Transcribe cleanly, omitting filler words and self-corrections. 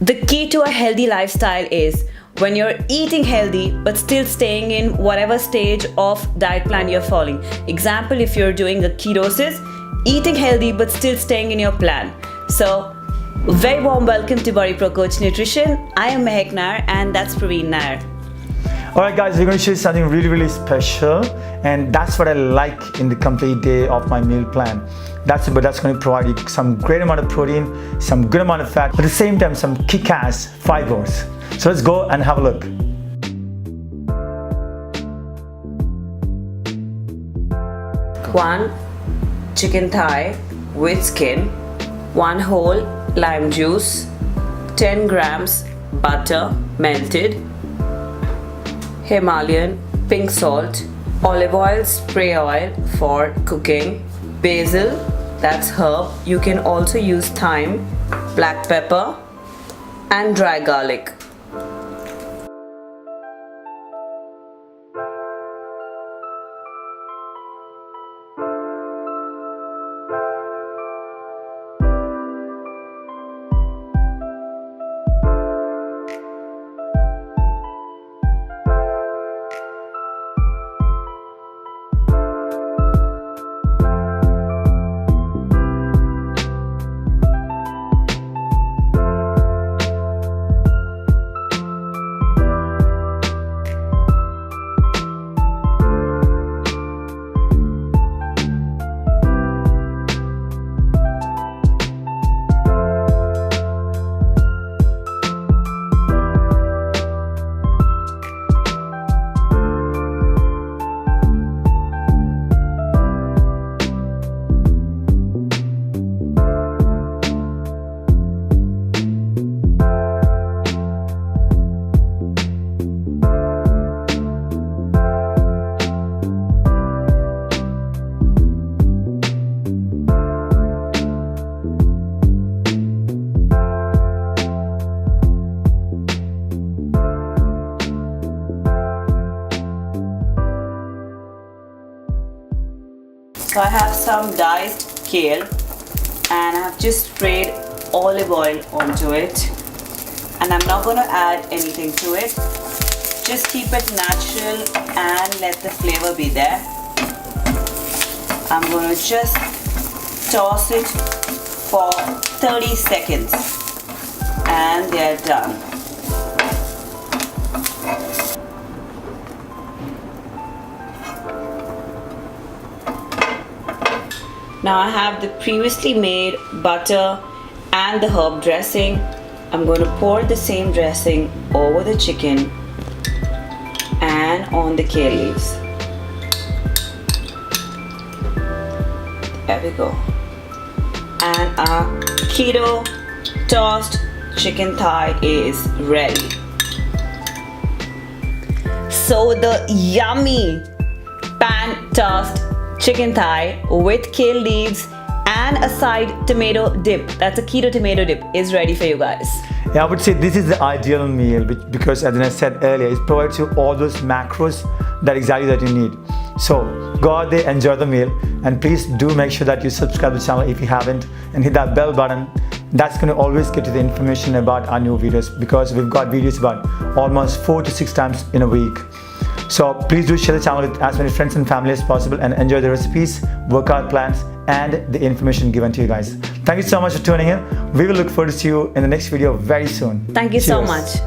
The key to a healthy lifestyle is when you're eating healthy but still staying in whatever stage of diet plan you're following. Example, if you're doing a ketosis, eating healthy but still staying in your plan. So, very warm welcome to Bodyprocoach Nutrition. I am Maahek Nair and that's Praveen Nair. Alright guys, we're going to show you something really special, and that's what I like in the complete day of my meal plan. That's going to provide you some great amount of protein, some good amount of fat, but at the same time some kick-ass fibers. So let's go and have a look. One chicken thigh with skin, 1 whole lime juice, 10 grams butter melted, Himalayan pink salt, olive oil, spray oil for cooking, basil, that's herb. You can also use thyme, black pepper, and dry garlic. So I have some diced kale and I have just sprayed olive oil onto it, and I'm not going to add anything to it. Just keep it natural and let the flavor be there. I'm going to just toss it for 30 seconds and they're done. Now I have the previously made butter and the herb dressing. I'm going to pour the same dressing over the chicken and on the kale leaves. There we go. And our keto tossed chicken thigh is ready. So the yummy pan tossed chicken thigh with kale leaves and a side tomato dip, that's a keto tomato dip, is ready for you guys. Yeah, I would say this is the ideal meal because, as I said earlier, it provides you all those macros that you need. So go out there, enjoy the meal, and please do make sure that you subscribe to the channel if you haven't and hit that bell button. That's going to always get you the information about our new videos, because we've got videos about almost 4 to 6 times in a week. So please do share the channel with as many friends and family as possible and enjoy the recipes, workout plans, and the information given to you guys. Thank you so much for tuning in. We will look forward to see you in the next video very soon. Thank you so much.